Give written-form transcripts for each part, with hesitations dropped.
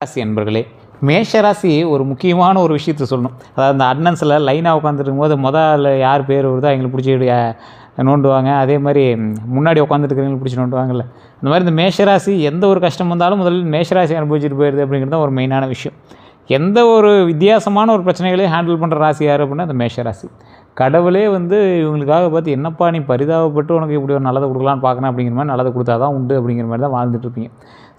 ராசி என்பர்களே, மேஷராசி ஒரு முக்கியமான ஒரு விஷயத்தை சொல்லணும். அதாவது அந்த அட்டனன்ஸில் லைனாக உட்காந்துருக்கும் போது முதல்ல யார் பேர் வருதோ அவங்களுக்கு பிடிச்சி நோண்டுவாங்க. அதே மாதிரி முன்னாடி உட்காந்துருக்கிறவங்களுக்கு பிடிச்சி நோண்டுவாங்கல்ல. அந்த மாதிரி இந்த மேஷராசி எந்த ஒரு கஷ்டம் வந்தாலும் முதல்ல மேஷராசி அனுபவிச்சுட்டு போயிடுது அப்படிங்கிறது தான் ஒரு மெயினான விஷயம். எந்த ஒரு வித்தியாசமான ஒரு பிரச்சனைகளையும் ஹேண்டில் பண்ணுற ராசி யார் அப்படின்னா அந்த மேஷராசி. கடவுளே இவங்களுக்காக பார்த்து என்னப்பா நீ பரிதாபப்பட்டு உனக்கு இப்படி ஒரு நல்லதை கொடுக்கலான்னு பார்க்கணும் அப்படிங்கிற மாதிரி நல்லதை கொடுத்தா தான் உண்டு அப்படிங்கிற மாதிரி தான் வாழ்ந்துட்டுருப்பீங்க.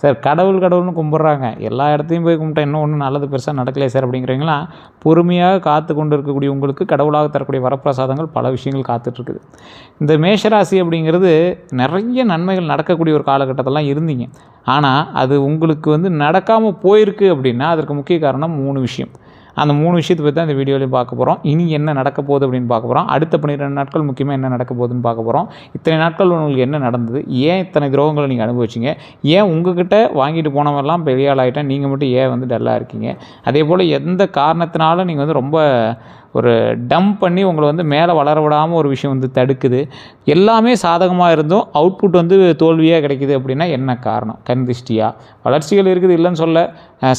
சார் கடவுள்னு கும்பிட்றாங்க, எல்லா இடத்தையும் போய் கும்பிட்டா இன்னும் ஒன்றும் நல்லது பெருசாக நடக்கலையே சார் அப்படிங்கிறீங்களாம். பொறுமையாக காத்து கொண்டு இருக்கக்கூடிய உங்களுக்கு கடவுளாக தரக்கூடிய வரப்பிரசாதங்கள் பல விஷயங்கள் காத்துட்ருக்குது. இந்த மேஷராசி அப்படிங்கிறது நிறைய நன்மைகள் நடக்கக்கூடிய ஒரு காலகட்டத்திலாம் இருந்தீங்க. ஆனால் அது உங்களுக்கு நடக்காமல் போயிருக்கு அப்படின்னா அதற்கு முக்கிய காரணம் 3 விஷயம். அந்த 3 விஷயத்தை பற்றி தான் இந்த வீடியோலையும் பார்க்க போகிறோம். இனி என்ன நடக்க போகுது அப்படின்னு பார்க்க போகிறோம். அடுத்த 12 நாட்கள் முக்கியமாக என்ன நடக்க போகுதுன்னு பார்க்க போகிறோம். இத்தனை நாட்கள் உங்களுக்கு என்ன நடந்தது, ஏன் இத்தனை துரோகங்களை நீங்கள் அனுபவிச்சிங்க, ஏன் உங்ககிட்ட வாங்கிட்டு போனவெல்லாம் பெரிய ஆள் ஆகிட்டேன், நீங்கள் மட்டும் ஏன் டல்லாக இருக்கீங்க, அதே போல் எந்த காரணத்தினால நீங்கள் ரொம்ப ஒரு டம்ப் பண்ணி உங்களை மேலே வளர விடாமல் ஒரு விஷயம் தடுக்குது. எல்லாமே சாதகமாக இருந்தும் அவுட்புட் தோல்வியாக கிடைக்குது அப்படின்னா என்ன காரணம்? கண் திருஷ்டியா? வளர்ச்சிகள் இருக்குது இல்லைன்னு சொல்ல,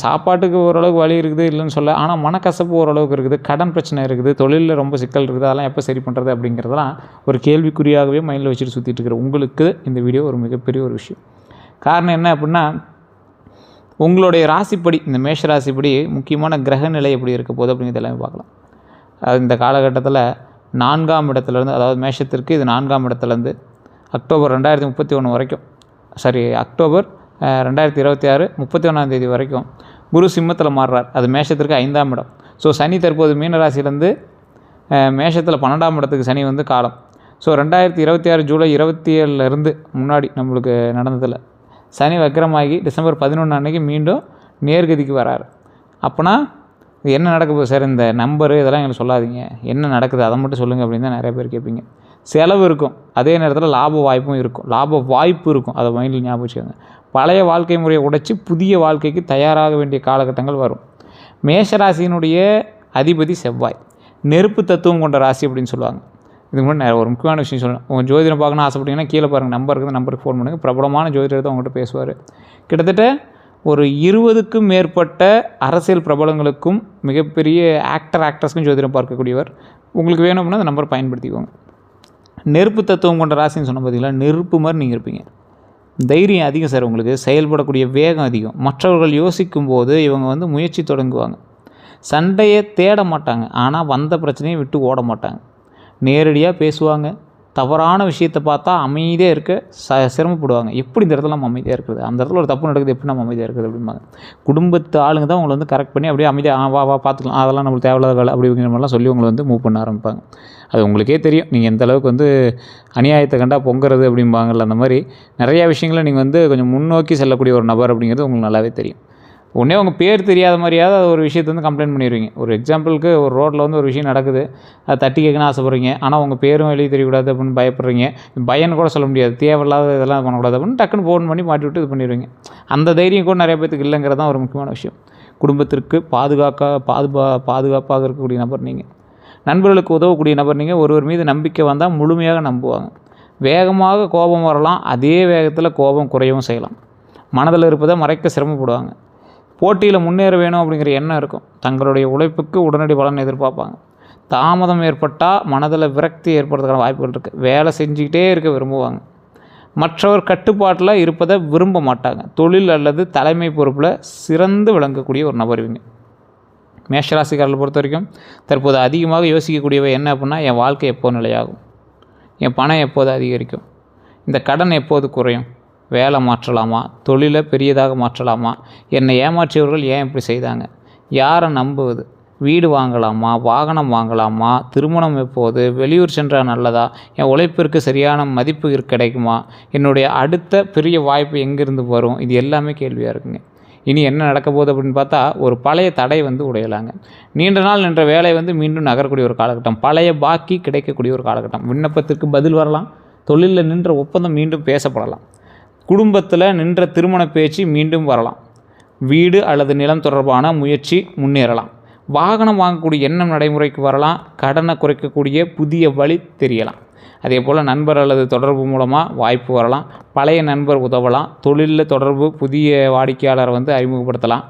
சாப்பாட்டுக்கு ஓரளவுக்கு வழி இருக்குது இல்லைன்னு சொல்ல, ஆனால் மனக்கசப்பு ஓரளவுக்கு இருக்குது, கடன் பிரச்சனை இருக்குது, தொழிலில் ரொம்ப சிக்கல் இருக்குது, அதெல்லாம் எப்போ சரி பண்ணுறது அப்படிங்கிறதெல்லாம் ஒரு கேள்விக்குறியாகவே மைண்டில் வச்சுட்டு சுற்றிட்டு இருக்கிற உங்களுக்கு இந்த வீடியோ ஒரு மிகப்பெரிய ஒரு விஷயம். காரணம் என்ன அப்படின்னா, உங்களுடைய ராசிப்படி இந்த மேஷ ராசிப்படி முக்கியமான கிரக நிலை எப்படி இருக்க போகுது அப்படிங்கிறது எல்லாமே பார்க்கலாம். இந்த காலகட்டத்தில் 4ஆம் இடத்துலேருந்து, அதாவது மேஷத்திற்கு இது 4ஆம் இடத்துலேருந்து அக்டோபர் 2031 வரைக்கும், அக்டோபர் 2026 31 வரைக்கும் குரு சிம்மத்தில் மாறுறார். அது மேஷத்திற்கு 5ஆம் இடம். ஸோ சனி தற்போது மீனராசிலேருந்து மேஷத்தில் 12ஆம் இடத்துக்கு சனி காலம். ஸோ 2026 ஜூலை 27 முன்னாடி நம்மளுக்கு நடந்ததில் சனி வக்ரமாகி டிசம்பர் 11 அன்றைக்கி மீண்டும் நேர்கதிக்கு வராரு. அப்போனா என்ன நடக்க போகுது சார், இந்த நம்பரு இதெல்லாம் எங்களுக்கு சொல்லாதீங்க, என்ன நடக்குது அதை மட்டும் சொல்லுங்கள் அப்படின்னு தான் நிறைய பேர் கேட்பீங்க. செலவு இருக்கும், அதே நேரத்தில் லாப வாய்ப்பும் இருக்கும். லாப வாய்ப்பு இருக்கும், அதை மைண்டில் ஞாபகம் வச்சுக்கோங்க. பழைய வாழ்க்கை முறையை உடைச்சி புதிய வாழ்க்கைக்கு தயாராக வேண்டிய காலகட்டங்கள் வரும். மேஷராசியினுடைய அதிபதி செவ்வாய், நெருப்பு தத்துவம் கொண்ட ராசி அப்படின்னு சொல்லுவாங்க. இதுக்கு முன்னாடி ஒரு முக்கியமான விஷயம் சொல்லணும். உங்கள் ஜோதிடம் பார்க்கணும்னு ஆசைப்பட்டீங்கன்னா கீழே பாருங்கள், நம்பர் இருக்குது, நம்பருக்கு ஃபோன் பண்ணுங்கள். பிரபலமான ஜோதிடர் தான் உங்கள்கிட்ட பேசுவார். கிட்டத்தட்ட ஒரு 20க்கும் மேற்பட்ட அரசியல் பிரபலங்களுக்கும் மிகப்பெரிய ஆக்ட்ரஸ்க்கும் ஜோதிடம் பார்க்கக்கூடியவர். உங்களுக்கு வேணும் அப்படின்னா அந்த நம்பரை பயன்படுத்திக்கோங்க. நெருப்பு தத்துவம் கொண்ட ராசின்னு சொன்ன பார்த்தீங்களா, நெருப்பு மாதிரி நீங்கள் இருப்பீங்க. தைரியம் அதிகம் சார், உங்களுக்கு செயல்படக்கூடிய வேகம் அதிகம். மற்றவர்கள் யோசிக்கும் போது இவங்க முயற்சி தொடங்குவாங்க. சண்டையை தேட மாட்டாங்க, ஆனால் வந்த பிரச்சனையை விட்டு ஓட மாட்டாங்க. நேரடியாக பேசுவாங்க. தவறான விஷயத்தை பார்த்தா அமைதியாக இருக்க சிரமப்படுவாங்க. எப்படி இந்த இடத்துல நம்ம அமைதியாக இருக்குது, அந்த இடத்துல ஒரு தப்பு நடக்குது, எப்படி நம்ம அமைதியாக இருக்குது அப்படிம்பாங்க. குடும்பத்து ஆளுங்க தான் உங்களை கரெக்ட் பண்ணி அப்படியே அமைதியாக வா பார்த்துக்கலாம், அதெல்லாம் நம்மளுக்கு தேவையில்லாத வேலை அப்படிங்கிற மாதிரிலாம் சொல்லி உங்களை மூவ் பண்ண ஆரம்பிப்பாங்க. அது உங்களுக்கே தெரியும், நீங்கள் எந்த அளவுக்கு அநியாயத்தை கண்டா பொங்குறது அப்படிம்பாங்கல்ல, அந்த மாதிரி நிறையா விஷயங்களை நீங்கள் கொஞ்சம் முன்னோக்கி செல்லக்கூடிய ஒரு நபர் அப்படிங்கிறது உங்களுக்கு நல்லாவே தெரியும். உடனே உங்கள் பேர் தெரியாத மாதிரியாவது அது ஒரு விஷயத்தை கம்ப்ளைண்ட் பண்ணிடுவீங்க. ஒரு எக்ஸாம்பிளுக்கு ஒரு ரோட்டில் ஒரு விஷயம் நடக்குது, அதை தட்டி கேட்கணும்னு ஆசைப்பட்றீங்க, ஆனால் உங்கள் பேரும் வெளியே தெரியக்கூடாது அப்படின்னு பயப்படுறீங்க. பயன்னு கூட சொல்ல முடியாது, தேவையில்லாத இதெல்லாம் பண்ணக்கூடாது அப்படின்னு டக்குன்னு ஃபோன் பண்ணி மாட்டி விட்டு இது பண்ணிடுவீங்க. அந்த தைரியம் கூட நிறைய பேருக்கு இல்லைங்கிறது தான் ஒரு முக்கியமான விஷயம். குடும்பத்திற்கு பாதுகாப்பாக இருக்கக்கூடிய நபர் நீங்கள். நண்பர்களுக்கு உதவக்கூடிய நபர் நீங்கள். ஒருவர் மீது நம்பிக்கை வந்தால் முழுமையாக நம்புவாங்க. வேகமாக கோபம் வரலாம், அதே வேகத்தில் கோபம் குறையவும் செய்யலாம். மனதில் இருப்பதை மறைக்க சிரமப்படுவாங்க. போட்டியில் முன்னேற வேணும் அப்படிங்கிற எண்ணம் இருக்கும். தங்களுடைய உழைப்புக்கு உடனடி பலன் எதிர்பார்ப்பாங்க. தாமதம் ஏற்பட்டால் மனதில் விரக்தி ஏற்படுறதுக்கான வாய்ப்புகள் இருக்குது. வேலை செஞ்சுக்கிட்டே இருக்க விரும்புவாங்க. மற்றவர் கட்டுப்பாட்டில் இருப்பதை விரும்ப மாட்டாங்க. தொழில் அல்லது தலைமை பொறுப்பில் சிறந்து விளங்கக்கூடிய ஒரு நபர் இவங்க. மேஷராசிக்காரர்களை பொறுத்த வரைக்கும் தற்போது அதிகமாக யோசிக்கக்கூடியவை என்ன அப்படின்னா, என் வாழ்க்கை எப்போது நிலையாகும், என் பணம் எப்போது அதிகரிக்கும், இந்த கடன் எப்போது குறையும், வேலை மாற்றலாமா, தொழிலை பெரியதாக மாற்றலாமா, என்னை ஏமாற்றியவர்கள் ஏன் இப்படி செய்தாங்க, யாரை நம்புவது, வீடு வாங்கலாமா, வாகனம் வாங்கலாமா, திருமணம் எப்போது, வெளியூர் சென்றால் நல்லதா, என் உழைப்பிற்கு சரியான மதிப்பு கிடைக்குமா, என்னுடைய அடுத்த பெரிய வாய்ப்பு எங்கேருந்து வரும், இது எல்லாமே கேள்வியாக இருக்குங்க. இனி என்ன நடக்க போகுது அப்படின்னு பார்த்தா, ஒரு பழைய தடை உடையலாங்க. நீண்ட நாள் நின்ற வேலை மீண்டும் நகரக்கூடிய ஒரு காலகட்டம். பழைய பாக்கி கிடைக்கக்கூடிய ஒரு காலகட்டம். விண்ணப்பத்திற்கு பதில் வரலாம். தொழிலில் நின்ற ஒப்பந்தம் மீண்டும் பேசப்படலாம். குடும்பத்தில் நின்ற திருமண பேச்சு மீண்டும் வரலாம். வீடு அல்லது நிலம் தொடர்பான முயற்சி முன்னேறலாம். வாகனம் வாங்கக்கூடிய எண்ணம் நடைமுறைக்கு வரலாம். கடனை குறைக்கக்கூடிய புதிய வழி தெரியலாம். அதே போல் நண்பர் அல்லது தொடர்பு மூலமாக வாய்ப்பு வரலாம். பழைய நண்பர் உதவலாம். தொழிலில் தொடர்பு புதிய வாடிக்கையாளரை வந்து அறிமுகப்படுத்தலாம்.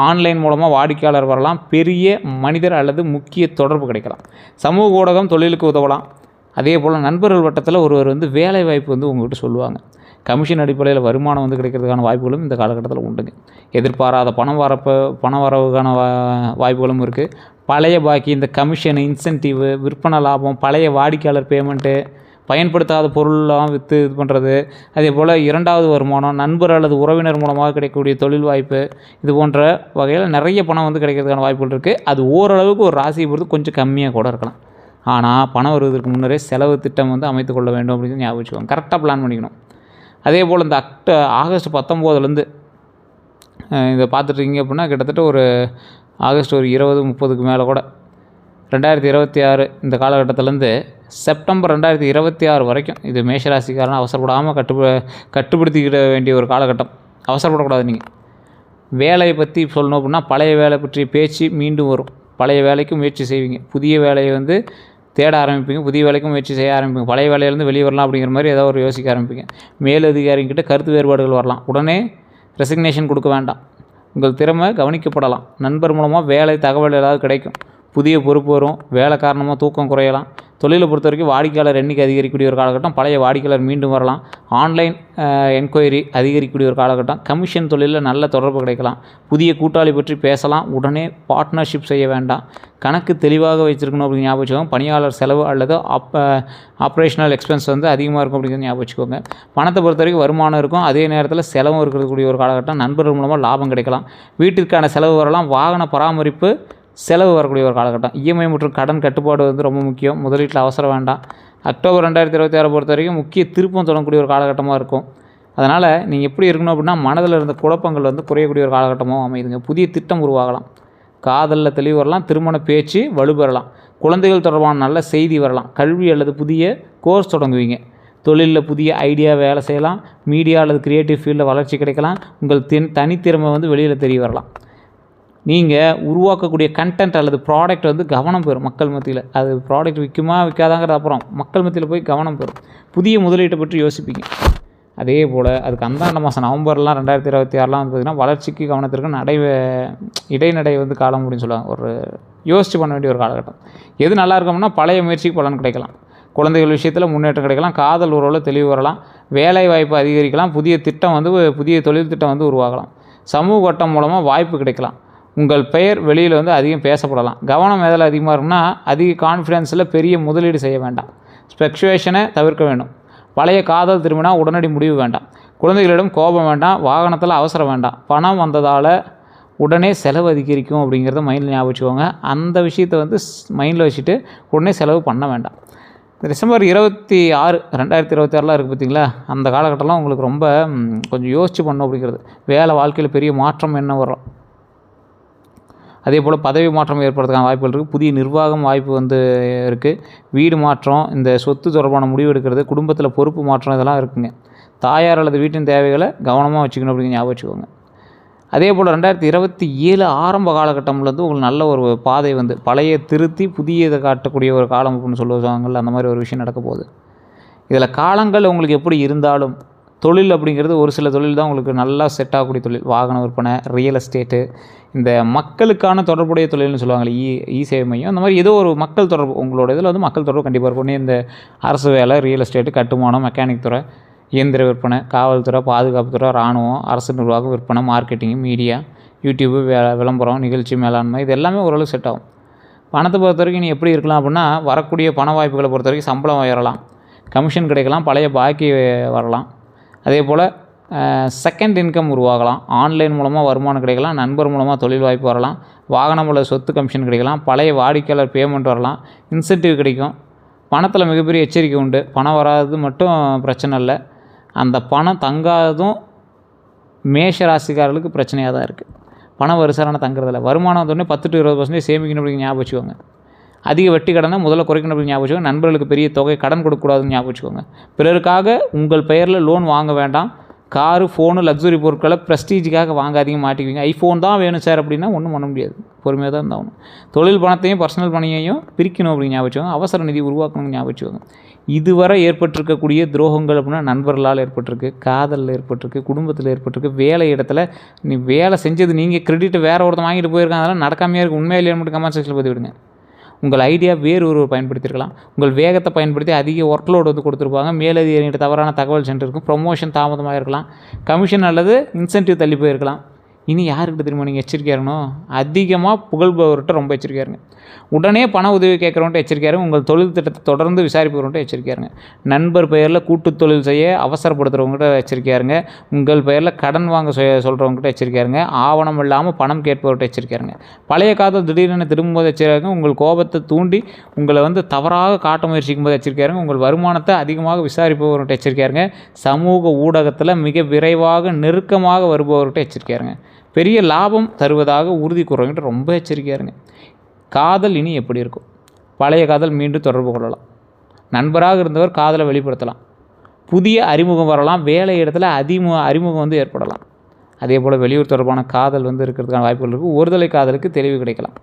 ஆன்லைன் மூலமாக வாடிக்கையாளர் வரலாம். பெரிய மனிதர் அல்லது முக்கிய தொடர்பு கிடைக்கலாம். சமூக ஊடகம் தொழிலுக்கு உதவலாம். அதே போல் நண்பர்கள் வட்டத்தில் ஒருவர் வந்து வேலை வாய்ப்பு வந்து உங்கள்கிட்ட சொல்லுவாங்க. கமிஷன் அடிப்படையில் வருமானம் வந்து கிடைக்கிறதுக்கான வாய்ப்புகளும் இந்த காலகட்டத்தில் உண்டுங்க. எதிர்பாராத பண வரவுக்கான வாய்ப்புகளும் இருக்குது. பழைய பாக்கி, இந்த கமிஷன், இன்சென்டிவ், விற்பனை லாபம், பழைய வாடிக்கையாளர் பேமெண்ட்டு, பயன்படுத்தாத பொருள்லாம் விற்று இது பண்ணுறது, அதே போல் இரண்டாவது வருமானம், நண்பர் அல்லது உறவினர் மூலமாக கிடைக்கக்கூடிய தொழில் வாய்ப்பு, இது போன்ற வகையில் நிறைய பணம் வந்து கிடைக்கிறதுக்கான வாய்ப்புகள் இருக்குது. அது ஓரளவுக்கு ஒரு ராசியை பொறுத்து கொஞ்சம் கம்மியாக கூட இருக்கலாம். ஆனால் பணம் வருவதற்கு முன்னரே செலவு திட்டம் வந்து அமைத்து கொள்ள வேண்டும் அப்படின்னு ஞாபகம் வச்சுக்கோங்க. கரெக்டாக பிளான் பண்ணிக்கணும். அதே போல் இந்த ஆகஸ்ட் 19 இதை பார்த்துட்ருக்கீங்க அப்படின்னா கிட்டத்தட்ட ஒரு ஆகஸ்ட் ஒரு 20-30க்கு மேலே கூட 2026 இந்த காலகட்டத்திலேருந்து செப்டம்பர் 2026 வரைக்கும் இது மேஷராசிக்காரன் அவசரப்படாமல் கட்டுப்படுத்திக்கிட வேண்டிய ஒரு காலகட்டம். அவசரப்படக்கூடாது. நீங்கள் வேலையை பற்றி சொல்லணும் அப்படின்னா பழைய வேலை பற்றிய பேச்சு மீண்டும் வரும். பழைய வேலைக்கு முயற்சி செய்வீங்க. புதிய வேலையை வந்து தேட ஆரம்பிப்பீங்க. புதிய வேலைக்கும் முயற்சி செய்ய ஆரம்பிப்பீங்க. பழைய வேலையிலேருந்து வெளியே வரலாம் அப்படிங்கிற மாதிரி ஏதோ ஒரு யோசிக்க ஆரம்பிப்பீங்க. மேலதிகாரிகிட்ட கருத்து வேறுபாடுகள் வரலாம். உடனே ரெசிக்னேஷன் கொடுக்க வேண்டாம். உங்கள் திறமை கவனிக்கப்படலாம். நண்பர் மூலமாக வேலை தகவல் ஏதாவது கிடைக்கும். புதிய பொறுப்பு வரும். வேலை காரணமாக தூக்கம் குறையலாம். தொழிலை பொறுத்த வரைக்கும் வாடிக்கையாளர் எண்ணிக்கை அதிகரிக்கக்கூடிய ஒரு காலகட்டம். பழைய வாடிக்கையாளர் மீண்டும் வரலாம். ஆன்லைன் என்கொயரி அதிகரிக்கக்கூடிய ஒரு காலகட்டம். கமிஷன் தொழிலில் நல்ல தொடர்பு கிடைக்கலாம். புதிய கூட்டாளி பற்றி பேசலாம். உடனே பார்ட்னர்ஷிப் செய்ய வேண்டாம். கணக்கு தெளிவாக வச்சுருக்கணும் அப்படின்னு ஞாபகம் வச்சுக்கோங்க. பணியாளர் செலவு அல்லது ஆப்ரேஷனல் எக்ஸ்பென்ஸ் வந்து அதிகமாக இருக்கும் அப்படிங்கிறது ஞாபகம் வச்சுக்கோங்க. பணத்தை பொறுத்த வரைக்கும் வருமானம் இருக்கும். அதே நேரத்தில் செலவும் இருக்கக்கூடிய ஒரு காலகட்டம். நண்பர்கள் மூலமாக லாபம் கிடைக்கலாம். வீட்டிற்கான செலவு வரலாம். வாகன பராமரிப்பு செலவு வரக்கூடிய ஒரு காலகட்டம். இஎம்ஐ மற்றும் கடன் கட்டுப்பாடு வந்து ரொம்ப முக்கியம். முதலீட்டில் அவசரம் வேண்டாம். அக்டோபர் 2026 பொறுத்த வரைக்கும் முக்கிய திருப்பம் தொடங்கக்கூடிய ஒரு காலகட்டமாக இருக்கும். அதனால் நீங்கள் எப்படி இருக்கணும் அப்படின்னா மனதில் இருந்த குழப்பங்கள் வந்து குறையக்கூடிய ஒரு காலகட்டமாக அமைதுங்க. புதிய திட்டம் உருவாகலாம். காதலில் தெளிவு வரலாம். திருமண பேச்சு வலுப்பெறலாம். குழந்தைகள் தொடர்பான நல்ல செய்தி வரலாம். கல்வி அல்லது புதிய கோர்ஸ் தொடங்குவீங்க. தொழிலில் புதிய ஐடியா வேலை செய்யலாம். மீடியா அல்லது கிரியேட்டிவ் ஃபீல்டில் வளர்ச்சி கிடைக்கலாம். உங்கள் தனித்திறமை வந்து வெளியில் தெரிய வரலாம். நீங்கள் உருவாக்கக்கூடிய கண்டென்ட் அல்லது ப்ராடக்ட் வந்து கவனம் பெறும் மக்கள் மத்தியில். அது ப்ராடக்ட் விற்குமா விற்காதாங்கிறது அப்புறம் மக்கள் மத்தியில் போய் கவனம் பெறும். புதிய முதலீட்டை பற்றி யோசிப்பீங்க. அதே போல் அதுக்கு அந்தாண்ட மாதம் நவம்பர்லாம் 2026 வந்து பார்த்திங்கன்னா வளர்ச்சிக்கு கவனத்திற்கு இடைநடை வந்து காலம் அப்படின்னு சொல்லுவாங்க. ஒரு யோசித்து பண்ண வேண்டிய ஒரு காலகட்டம். எது நல்லா இருக்கும்னா பழைய முயற்சிக்கு பலன் கிடைக்கலாம். குழந்தைகள் விஷயத்தில் முன்னேற்றம் கிடைக்கலாம். காதல் உறவில் தெளிவு வரலாம். வேலை வாய்ப்பு அதிகரிக்கலாம். புதிய தொழில் திட்டம் வந்து உருவாகலாம். சமூக வட்டம் மூலமாக வாய்ப்பு கிடைக்கலாம். உங்கள் பெயர் வெளியில் வந்து அதிகம் பேசப்படலாம். கவனம் எதில் அதிகமாக இருக்குன்னா அதிக கான்ஃபிடென்ஸில் பெரிய முதலீடு செய்ய வேண்டாம். ஸ்பெக்சுவேஷனை தவிர்க்க வேண்டும். பழைய காதல் திரும்பினா உடனடி முடிவு வேண்டாம். குழந்தைகளிடம் கோபம் வேண்டாம். வாகனத்தில் அவசரம் வேண்டாம். பணம் வந்ததால் உடனே செலவு அதிகரிக்கும் அப்படிங்கிறத மைண்டில் ஞாபகம் வச்சுக்கோங்க. அந்த விஷயத்தை வந்து மைண்டில் வச்சுட்டு உடனே செலவு பண்ண வேண்டாம். டிசம்பர் 26 2026 இருக்குது பார்த்திங்களா, அந்த காலகட்டம்லாம் உங்களுக்கு ரொம்ப கொஞ்சம் யோசித்து பண்ணணும் அப்படிங்கிறது. வேலை வாழ்க்கையில் பெரிய மாற்றம் என்ன வரும். அதே போல் பதவி மாற்றம் ஏற்படுறதுக்கான வாய்ப்புகள் இருக்குது. புதிய நிர்வாகம் வாய்ப்பு வந்து இருக்குது. வீடு மாற்றம், இந்த சொத்து தொடர்பான முடிவு எடுக்கிறது, குடும்பத்தில் பொறுப்பு மாற்றம் இதெல்லாம் இருக்குங்க. தாயார் அல்லது வீட்டின் தேவைகளை கவனமாக வச்சுக்கணும் அப்படிங்கிற ஞாபகம் வச்சுக்கோங்க. அதே போல் 2027 ஆரம்ப காலகட்டம்லேருந்து உங்களுக்கு நல்ல ஒரு பாதை வந்து பழைய திருத்தி புதியதை காட்டக்கூடிய ஒரு காலம் அப்படின்னு சொல்லுவாங்கள்ல, அந்த மாதிரி ஒரு விஷயம் நடக்க போகுது. இதில் காலங்கள் உங்களுக்கு எப்படி இருந்தாலும் தொழில் அப்படிங்கிறது ஒரு சில தொழில் தான் உங்களுக்கு நல்லா செட் ஆகக்கூடிய தொழில். வாகன விற்பனை, ரியல் எஸ்டேட்டு, இந்த மக்களுக்கான தொடர்புடைய தொழில்னு சொல்லுவாங்க, சேவை மையம், அந்த மாதிரி ஏதோ ஒரு மக்கள் தொடர்பு. உங்களோட இதில் வந்து மக்கள் தொடர்பு கண்டிப்பாக இருக்கும். இந்த அரசு வேலை, ரியல் எஸ்டேட்டு, கட்டுமானம், மெக்கானிக் துறை, இயந்திர விற்பனை, காவல்துறை, பாதுகாப்புத்துறை, இராணுவம், அரசு நிர்வாகம், விற்பனை, மார்க்கெட்டிங், மீடியா, யூடியூப்பு, விளம்பரம், நிகழ்ச்சி மேலாண்மை, இது எல்லாமே ஓரளவு செட் ஆகும். பணத்தை பொறுத்த வரைக்கும் நீ எப்படி இருக்கலாம் அப்படின்னா வரக்கூடிய பண வாய்ப்புகளை பொறுத்த வரைக்கும் சம்பளம் உயரலாம். கமிஷன் கிடைக்கலாம். பழைய பாக்கி வரலாம். அதே போல் செகண்ட் இன்கம் உருவாகலாம். ஆன்லைன் மூலமாக வருமானம் கிடைக்கலாம். நண்பர் மூலமாக தொழில் வாய்ப்பு வரலாம். வாகனம் உள்ள சொத்து கமிஷன் கிடைக்கலாம். பழைய வாடிக்கையாளர் பேமெண்ட் வரலாம். இன்சென்டிவ் கிடைக்கும். பணத்தில் மிகப்பெரிய எச்சரிக்கை உண்டு. பணம் வராது மட்டும் பிரச்சனை இல்லை, அந்த பணம் தங்காததும் மேஷ ராசிக்காரர்களுக்கு பிரச்சனையாக தான் இருக்குது. பணம் வருஷான தங்குறதில்ல. வருமானம் வந்தோடனே 10 to 20% சேமிக்கணும் அப்படிங்கிற ஞாபகம் வச்சுக்கோங்க. அதிக வட்டி கடனை முதல்ல குறைக்கணும் அப்படின்னு ஞாபகம் வச்சுக்கோங்க. நண்பர்களுக்கு பெரிய தொகை கடன் கொடுக்கக்கூடாதுன்னு ஞாபகம் வச்சுக்கோங்க. பிறருக்காக உங்கள் பெயரில் லோன் வாங்க வேண்டாம். காரு, ஃபோனு, லக்ஸுரி பொருட்களை ப்ரெஸ்டீஜுக்காக வாங்காதீங்க, மாட்டிக்குவீங்க. ஐஃபோன் தான் வேணும் சார் அப்படின்னா ஒன்றும் பண்ண முடியாது. பொறுமையாக தான் இருந்தாகணும். தொழில் பணத்தையும் பர்சனல் பணியையும் பிரிக்கணும் அப்படின்னு ஞாபகம் வச்சுக்கோங்க. அவசர நிதி உருவாக்கணும்னு ஞாபகம் வச்சுக்கோங்க. இதுவரை ஏற்பட்டிருக்கக்கூடிய துரோகங்கள் அப்படின்னா நண்பர்களால் ஏற்பட்டிருக்கு, காதலில் ஏற்பட்டிருக்கு, குடும்பத்தில் ஏற்பட்டிருக்கு, வேலை இடத்துல நீ வேலை செஞ்சது நீங்கள் கிரெடிட் வேறு ஒருத்தன் வாங்கிட்டு போயிருக்காங்க, அதெல்லாம் நடக்காமையாக இருக்குது. உண்மையிலேயே மட்டும் கமெண்ட் செக்ஷனில் பதிவு விடுங்க. உங்கள் ஐடியா வேறு ஒருவர் பயன்படுத்தியிருக்கலாம். உங்கள் வேகத்தை பயன்படுத்தி அதிக ஒர்க் லோடு வந்து கொடுத்துருப்பாங்க. மேலதிகாரிகிட்ட தவறான தகவல் சென்றிருக்கும். ப்ரொமோஷன் தாமதமாக இருக்கலாம். கமிஷன் அல்லது இன்சென்டிவ் தள்ளி போயிருக்கலாம். இனி யாருக்கிட்ட திரும்ப நீங்கள் எச்சரிக்கையாக இருக்கணும்? அதிகமாக புகழ்பவர்கிட்ட ரொம்ப எச்சரிக்கையாக இருங்க. உடனே பண உதவி கேட்குறவன்ட்டு எச்சரிக்கையாக இருங்க. உங்கள் தொழில் திட்டத்தை தொடர்ந்து விசாரிப்பவர்கிட்ட எச்சரிக்கையாக இருங்க. நண்பர் பெயரில் கூட்டு தொழில் செய்ய அவசரப்படுத்துகிறவங்ககிட்ட எச்சரிக்கையாக இருங்க. உங்கள் பெயரில் கடன் வாங்க சொல்கிறவங்ககிட்ட எச்சரிக்கையாக இருங்க. ஆவணம் இல்லாமல் பணம் கேட்பவர்கிட்ட எச்சரிக்கையாக இருங்க. பழைய காதல் திடீரென திரும்பும்போது எச்சரிக்கையாக இருங்க. உங்கள் கோபத்தை தூண்டி உங்களை வந்து தவறாக காட்ட முயற்சிக்கும் போது எச்சரிக்கையாக இருங்க. உங்கள் வருமானத்தை அதிகமாக விசாரிப்பவர்கிட்ட எச்சரிக்கையாக இருங்க. சமூக ஊடகத்தில் மிக விரைவாக நெருக்கமாக வருபவர்கிட்ட எச்சரிக்கையாக இருங்க. பெரிய லாபம் தருவதாக உறுதி கூறுறவங்கிட்ட ரொம்ப எச்சரிக்கையாக இருங்க. காதல் இனி எப்படி இருக்கும்? பழைய காதல் மீண்டும் தொடர்பு கொள்ளலாம். நண்பராக இருந்தவர் காதலை வெளிப்படுத்தலாம். புதிய அறிமுகம் வரலாம். வேலை இடத்துல அறிமுகம் வந்து ஏற்படலாம். அதே போல் வெளியூர் தொடர்பான காதல் வந்து இருக்கிறதுக்கான வாய்ப்புகள் இருக்குது. ஒருதலை காதலுக்கு தெளிவு கிடைக்கலாம்.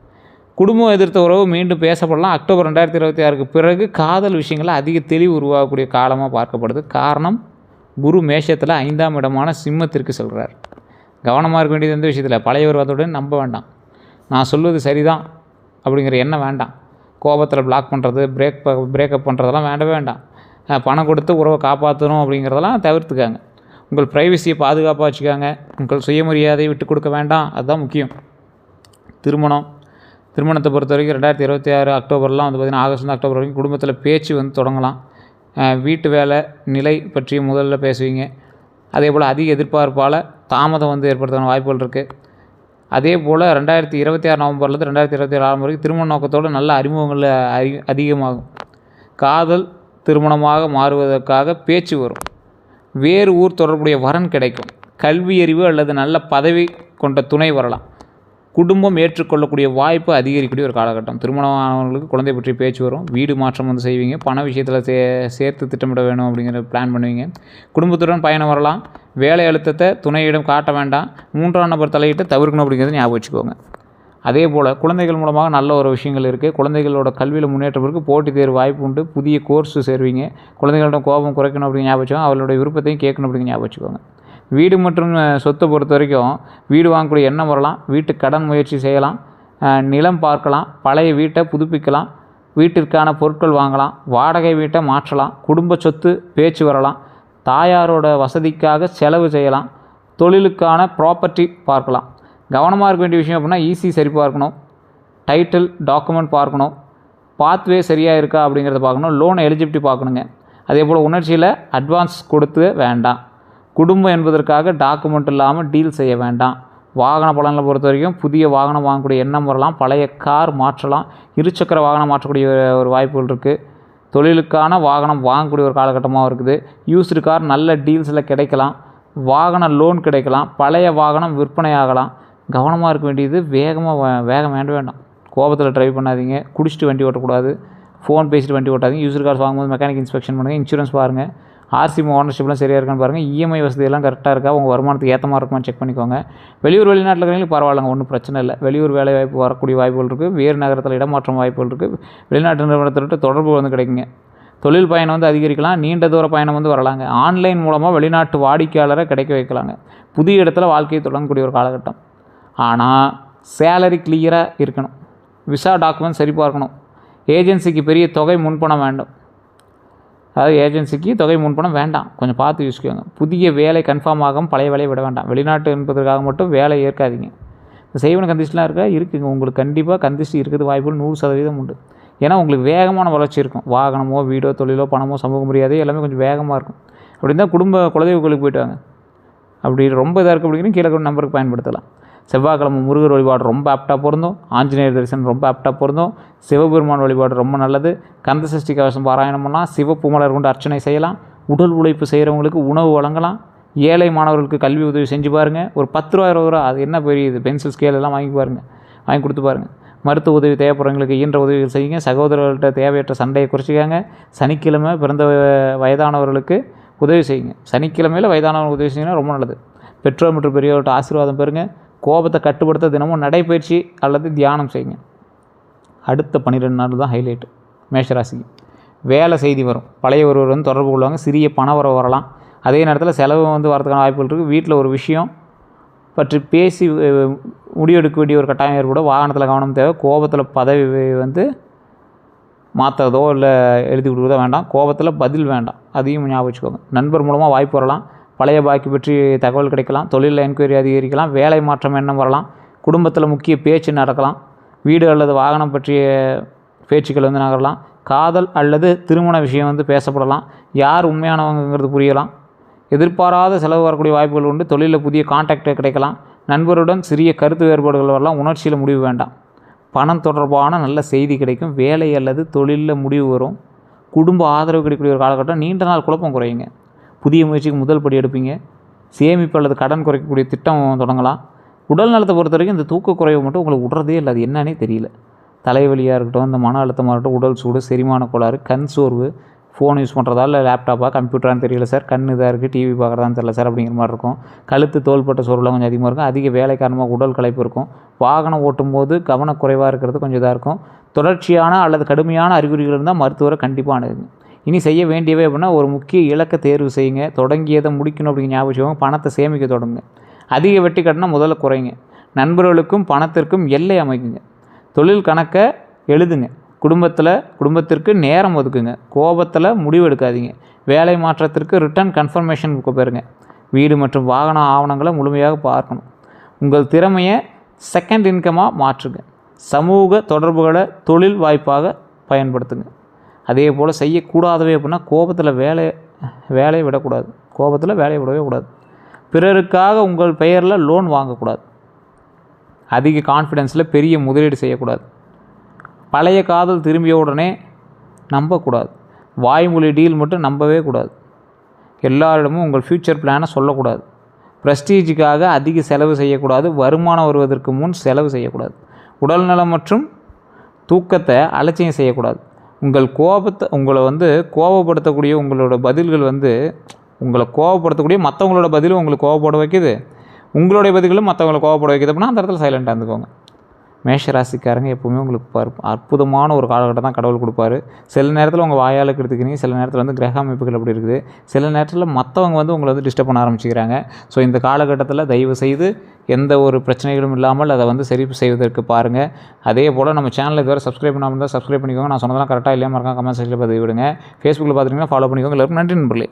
குடும்பம் எதிர்த்த உறவு மீண்டும் பேசப்படலாம். அக்டோபர் 2026க்கு பிறகு காதல் விஷயங்களில் அதிக தெளிவு உருவாகக்கூடிய காலமாக பார்க்கப்படுது. காரணம், குரு மேஷத்தில் 5ஆம் இடமான சிம்மத்திற்கு செல்கிறார். கவனமாக இருக்க வேண்டியது எந்த விஷயத்தில்? பழையவர் வந்தவுடன் நம்ப வேண்டாம். நான் சொல்வது சரிதான் அப்படிங்கிற எண்ணம் வேண்டாம். கோபத்தில் பிளாக் பண்ணுறது, பிரேக்கப் பண்ணுறதெல்லாம் வேண்டவே வேண்டாம். பணம் கொடுத்து உறவை காப்பாற்றணும் அப்படிங்கிறதெல்லாம் தவிர்த்துக்காங்க. உங்கள் ப்ரைவசியை பாதுகாப்பாக வச்சுக்காங்க. உங்கள் சுயமரியாதையை விட்டு கொடுக்க வேண்டாம். அதுதான் முக்கியம். திருமணத்தை பொறுத்த வரைக்கும் 2026 அக்டோபர்லாம் வந்து பார்த்திங்கன்னா ஆகஸ்ட் அக்டோபர் வரைக்கும் குடும்பத்தில் பேச்சு வந்து தொடங்கலாம். வீட்டு வேலை நிலை பற்றி முதல்ல பேசுவீங்க. அதே போல் அதிக எதிர்பார்ப்பால் தாமதம் வந்து ஏற்படுத்தான வாய்ப்புகள் இருக்குது. அதே போல் 2026 நவம்பர்லேருந்து 2027 வரைக்கும் திருமண நோக்கத்தோடு நல்ல அறிமுகங்கள் அதிகமாகும். காதல் திருமணமாக மாறுவதற்காக பேச்சு வரும். வேறு ஊர் தொடர்புடைய வரன் கிடைக்கும். கல்வியறிவு அல்லது நல்ல பதவி கொண்ட துணை வரலாம். குடும்பம் ஏற்றுக்கொள்ளக்கூடிய வாய்ப்பு அதிகரிக்கக்கூடிய ஒரு காலகட்டம். திருமணமானவர்களுக்கு குழந்தை பற்றி பேச்சு வரும். வீடு மாற்றம் வந்து செய்வீங்க. பண விஷயத்தில் சேர்த்து திட்டமிட வேணும் அப்படிங்கிற பிளான் பண்ணுவீங்க. குடும்பத்துடன் பயணம் வரலாம். வேலை அழுத்தத்தை துணையிடம் காட்ட வேண்டாம். 3ஆம் நபர் தலையிட்டு தவிர்க்கணும் அப்படிங்கிறத ஞாபகம் வச்சுக்கோங்க. அதே போல் குழந்தைகள் மூலமாக நல்ல ஒரு விஷயங்கள் இருக்குது. குழந்தைகளோட கல்வியில் முன்னேற்றம் இருக்குது. போட்டித் தேர்வு வாய்ப்பு உண்டு. புதிய கோர்ஸு சேருவீங்க. குழந்தைகளோட கோபம் குறைக்கணும் அப்படிங்க ஞாபகம் வச்சுக்கோங்க. அவளுடைய விருப்பத்தையும் கேட்கணும் அப்படிங்க ஞாபகம் வச்சுக்கோங்க. வீடு மற்றும் சொத்தை பொறுத்த வரைக்கும் வீடு வாங்கக்கூடிய எண்ணம் வரலாம். வீட்டு கடன் முயற்சி செய்யலாம். நிலம் பார்க்கலாம். பழைய வீட்டை புதுப்பிக்கலாம். வீட்டிற்கான பொருட்கள் வாங்கலாம். வாடகை வீட்டை மாற்றலாம். குடும்ப சொத்து பேச்சு வரலாம். தாயாரோட வசதிக்காக செலவு செய்யலாம். தொழிலுக்கான ப்ராப்பர்ட்டி பார்க்கலாம். கவனமாக இருக்க வேண்டிய விஷயம் அப்படின்னா ஈஸி சரி பார்க்கணும். டைட்டில் டாக்குமெண்ட் பார்க்கணும். பாத்வே சரியாக இருக்கா அப்படிங்கிறத பார்க்கணும். லோன் எலிஜிபிலிட்டி பார்க்கணுங்க. அதே போல் உணர்ச்சியில் அட்வான்ஸ் கொடுத்து வேண்டாம். குடும்பம் என்பதற்காக டாக்குமெண்ட் இல்லாமல் டீல் செய்ய வேண்டாம். வாகன பலன்களை பொறுத்த வரைக்கும் புதிய வாகனம் வாங்கக்கூடிய எண்ணம் வரலாம். பழைய கார் மாற்றலாம். இருசக்கர வாகனம் மாற்றக்கூடிய ஒரு வாய்ப்புகள் இருக்குது. தொழிலுக்கான வாகனம் வாங்கக்கூடிய ஒரு காலகட்டமாக இருக்குது. யூஸ்டு கார் நல்ல டீல்ஸில் கிடைக்கலாம். வாகன லோன் கிடைக்கலாம். பழைய வாகனம் விற்பனையாகலாம். கவனமாக இருக்க வேண்டியது வேகம் வேண்டாம். கோபத்தில் ட்ரைவ் பண்ணாதீங்க. குடிச்சிட்டு வண்டி ஓட்டக்கூடாது. ஃபோன் பேசிட்டு வண்டி ஓட்டாதீங்க. யூஸ்டு கார்ஸ் வாங்கும்போது மெக்கானிக் இன்ஸ்பெக்ஷன் பண்ணுங்கள். இன்சூரன்ஸ் பாருங்கள். ஆர்சி ஓனர்ஷிப்லாம் சரியாக இருக்கான்னு பாருங்கள். இஎம்ஐ வசதியெல்லாம் கரெக்டாக இருக்கா, உங்கள் வருமானத்துக்கு ஏற்ற மாதிரி இருக்குமான்னு செக் பண்ணிக்கோங்க. வெளிநாட்டில் இருக்கிறவங்களுக்கு பரவாயில்லைங்க, ஒன்றும் பிரச்சனை இல்லை. வெளியூர் வேலை வாய்ப்பு வரக்கூடிய வாய்ப்புகள் இருக்குது. வேறு நகரத்தில் இடமாற்றம் வாய்ப்புகள் இருக்குது. வெளிநாட்டு நிறுவனத்திட்ட தொடர்பு வந்து கிடைக்குங்க. தொழில் பயணம் வந்து அதிகரிக்கலாம். நீண்ட தூர பயணம் வந்து வரலாங்க. ஆன்லைன் மூலமாக வெளிநாட்டு வாடிக்கையாளரை கிடைக்க வைக்கலாங்க. புதிய இடத்துல வாழ்க்கையை தொடங்கக்கூடிய ஒரு காலகட்டம். ஆனால் சேலரி கிளியராக இருக்கணும். விசா டாக்குமெண்ட் சரி பார்க்கணும். ஏஜென்சிக்கு பெரிய தொகை முன்பணம் வேண்டும். அதாவது ஏஜென்சிக்கு தொகை முன்பணம் வேண்டாம். கொஞ்சம் பார்த்து யூஸ்க்குவாங்க. புதிய வேலை கன்ஃபார்ம் ஆகும். பழைய வேலையை விட வேண்டாம். வெளிநாட்டு என்பதற்காக மட்டும் வேலை ஏற்காதீங்க. இந்த செய்வன கந்திஷ்டெலாம் இருக்குங்க. உங்களுக்கு கண்டிப்பாக கந்திஷ்டி இருக்கிறது வாய்ப்புகள் 100% உண்டு. ஏன்னா உங்களுக்கு வேகமான வளர்ச்சி இருக்கும். வாகனமோ வீடோ தொழிலோ பணமோ சமூக மரியாதை எல்லாமே கொஞ்சம் வேகமாக இருக்கும். அப்படி இருந்தால் குலதெய்வ கோயிலுக்கு போய்ட்டு வாங்க. அப்படி ரொம்ப இதாக இருக்குது அப்படிங்கிறது கீழே கூட நம்பருக்கு பயன்படுத்தலாம். செவ்வாய்க்கிழமை முருகர் வழிபாடு ரொம்ப ஆப்டாக பொருந்தும். ஆஞ்சநேயர் தரிசனம் ரொம்ப ஆப்டாக பொருந்தும். சிவபெருமான் வழிபாடு ரொம்ப நல்லது. கந்த சஷ்டி கவசம் பாராயணம் பண்ணலாம். சிவப்பு மலர் கொண்டு அர்ச்சனை செய்யலாம். உடல் உழைப்பு செய்கிறவங்களுக்கு உணவு வழங்கலாம். ஏழை மாணவர்களுக்கு கல்வி உதவி செஞ்சு பாருங்கள். ஒரு 10 ரூபா 20 ரூபா அது என்ன பெரிய இது, பென்சில் ஸ்கேல் எல்லாம் வாங்கி கொடுத்து பாருங்கள். மருத்துவ உதவி தேவைப்படுறவங்களுக்கு இயன்ற உதவிகள் செய்யுங்க. சகோதரர்கள்ட்ட தேவையற்ற சண்டையை குறைச்சிக்காங்க. சனிக்கிழமை பிறந்த வயதானவர்களுக்கு உதவி செய்யுங்க. சனிக்கிழமையில் வயதானவர்களுக்கு உதவி செய்யுங்கன்னா ரொம்ப நல்லது. பெற்றோர் மற்றும் பெரியவர்கள்ட்ட ஆசீர்வாதம் பெறுங்க. கோபத்தை கட்டுப்படுத்த தினமும் நடைப்பயிற்சி அல்லது தியானம் செய்யுங்க. அடுத்த 12 நாள் தான் ஹைலைட்டு மேஷராசிக்கு. வேலை செய்தி வரும். பழைய ஒருவர் வந்து தொடர்பு கொள்வாங்க. சிறிய பண வரவு வரலாம். அதே நேரத்தில் செலவு வந்து வரதுக்கான வாய்ப்புகள் இருக்குது. வீட்டில் ஒரு விஷயம் பற்றி பேசி முடிவெடுக்க வேண்டிய ஒரு கட்டாயம் ஏற்படும். வாகனத்தில் கவனம் தேவை. கோபத்தில் பதவி வந்து மாற்றுறதோ இல்லை எழுதி கொடுக்குறதோ வேண்டாம். கோபத்தில் பதில் வேண்டாம். அதையும் ஞாபகம் வச்சுக்கோங்க. நண்பர் மூலமாக வாய்ப்பு வரலாம். பழைய பாக்கி பற்றி தகவல் கிடைக்கலாம். தொழிலில் என்கொயரி அதிகரிக்கலாம். வேலை மாற்றம் எண்ணம் வரலாம். குடும்பத்தில் முக்கிய பேச்சு நடக்கலாம். வீடு அல்லது வாகனம் பற்றிய பேச்சுக்கள் வந்து நகரலாம். காதல் அல்லது திருமண விஷயம் வந்து பேசப்படலாம். யார் உண்மையானவங்கிறது புரியலாம். எதிர்பாராத செலவு வரக்கூடிய வாய்ப்புகள் உண்டு. தொழிலில் புதிய கான்டாக்ட் கிடைக்கலாம். நண்பருடன் சிறிய கருத்து வேறுபாடுகள் வரலாம். உணர்ச்சியில் முடிவு வேண்டாம். பணம் தொடர்பான நல்ல செய்தி கிடைக்கும். வேலை அல்லது தொழிலில் முடிவு வரும். குடும்ப ஆதரவு கிடைக்கக்கூடிய ஒரு காலகட்டம். நீண்ட நாள் குழப்பம் குறையுங்க. புதிய முயற்சிக்கு முதல் படி எடுப்பீங்க. சேமிப்பு அல்லது கடன் குறைக்கக்கூடிய திட்டம் தொடங்கலாம். உடல் நலத்தை பொறுத்த வரைக்கும் இந்த தூக்க குறைவு மட்டும் உங்களுக்கு விட்றதே இல்லை. அது என்னன்னே தெரியல. தலைவலியாக இருக்கட்டும், இந்த மன அழுத்தமாக இருக்கட்டும், உடல் சூடு, செரிமான கோளாறு, கண் சோர்வு, ஃபோன் யூஸ் பண்ணுறதா இல்லை லேப்டாப்பாக கம்ப்யூட்டரான்னு தெரியல சார், கண் இதாக இருக்குது, டிவி பார்க்குறதான்னு தெரியல சார் அப்படிங்கிற மாதிரி இருக்கும். கழுத்து தோள்பட்ட சோர்வுலாம் கொஞ்சம் அதிகமாக இருக்கும். அதிக வேலை காரணமாக உடல் களைப்பு இருக்கும். வாகனம் ஓட்டும்போது கவனக்குறைவாக இருக்கிறது கொஞ்சம் இதாக இருக்கும். தொடர்ச்சியான அல்லது கடுமையான அறிகுறிகள் இருந்தால் மருத்துவரை கண்டிப்பாக அணுகுங்க. இனி செய்ய வேண்டியவை அப்படின்னா ஒரு முக்கிய இலக்கை தேர்வு செய்யுங்க. தொடங்கியதை முடிக்கணும் அப்படிங்கிற ஞாபகம். பணத்தை சேமிக்க தொடங்குங்க. அதிக வெட்டி கட்டினா முதல்ல குறைங்க. நண்பர்களுக்கும் பணத்திற்கும் எல்லை அமைக்குங்க. தொழில் கணக்கை எழுதுங்க. குடும்பத்திற்கு நேரம் ஒதுக்குங்க. கோபத்தில் முடிவு எடுக்காதீங்க. வேலை மாற்றத்திற்கு ரிட்டர்ன் கன்ஃபர்மேஷன் பெறுங்க. வீடு மற்றும் வாகன ஆவணங்களை முழுமையாக பார்க்கணும். உங்கள் திறமையை செகண்ட் இன்கமாக மாற்றுங்க. சமூக தொடர்புகளை தொழில் வாய்ப்பாக பயன்படுத்துங்க. அதே போல் செய்யக்கூடாதவே அப்படின்னா கோபத்தில் வேலையை விடக்கூடாது. கோபத்தில் வேலையை விடவே கூடாது. பிறருக்காக உங்கள் பெயரில் லோன் வாங்கக்கூடாது. அதிக கான்ஃபிடென்ஸில் பெரிய முதலீடு செய்யக்கூடாது. பழைய காதல் திரும்பிய உடனே நம்பக்கூடாது. வாய்மொழி டீல் மட்டும் நம்பவே கூடாது. எல்லாரிடமும் உங்கள் ஃப்யூச்சர் பிளானை சொல்லக்கூடாது. ப்ரெஸ்டீஜுக்காக அதிக செலவு செய்யக்கூடாது. வருமானம் வருவதற்கு முன் செலவு செய்யக்கூடாது. உடல்நலம் மற்றும் தூக்கத்தை அலட்சியம் செய்யக்கூடாது. உங்களை வந்து கோபப்படுத்தக்கூடிய உங்களோட பதில்கள் வந்து உங்களை கோபப்படுத்தக்கூடிய மற்றவங்களோட பதிலும் உங்களுக்கு கோபப்பட வைக்குது. உங்களுடைய பதில்களும் மற்றவங்களை கோபப்பட வைக்குது அப்படின்னா அந்த இடத்துல சைலண்டாக இருந்துக்கோங்க. மேஷராசிக்காரங்க எப்போவுமே உங்களுக்கு அற்புதமான ஒரு காலகட்டம் தான் கடவுள் கொடுப்பாரு. சில நேரத்தில் உங்கள் வாயால் கெடுத்துக்கிறீங்க. சில நேரத்தில் வந்து கிரக அமைப்புகள் அப்படி இருக்குது. சில நேரத்தில் மற்றவங்க வந்து உங்களை வந்து டிஸ்டர்ப் பண்ண ஆரம்பிச்சுக்கிறாங்க. ஸோ இந்த காலகட்டத்தில் தயவு செய்து எந்த ஒரு பிரச்சனைகளும் இல்லாமல் அதை வந்து சரி செய்வதற்கு பாருங்கள். அதே போல் நம்ம சேனலில் இதுவரை சப்ஸ்கிரைப் பண்ணாமல் இருந்தால் சப்ஸ்கிரைப் பண்ணிக்கோங்க. நான் சொன்னதெல்லாம் கரெக்டாக இல்லையா மறக்காம கமெண்ட் செக்ஷனில் பதிவு விடுங்க. ஃபேஸ்புக்கில் பார்த்துட்டிங்கன்னா ஃபாலோ பண்ணிக்கோங்க. எல்லாருக்கும் நன்றி நண்பர்களே.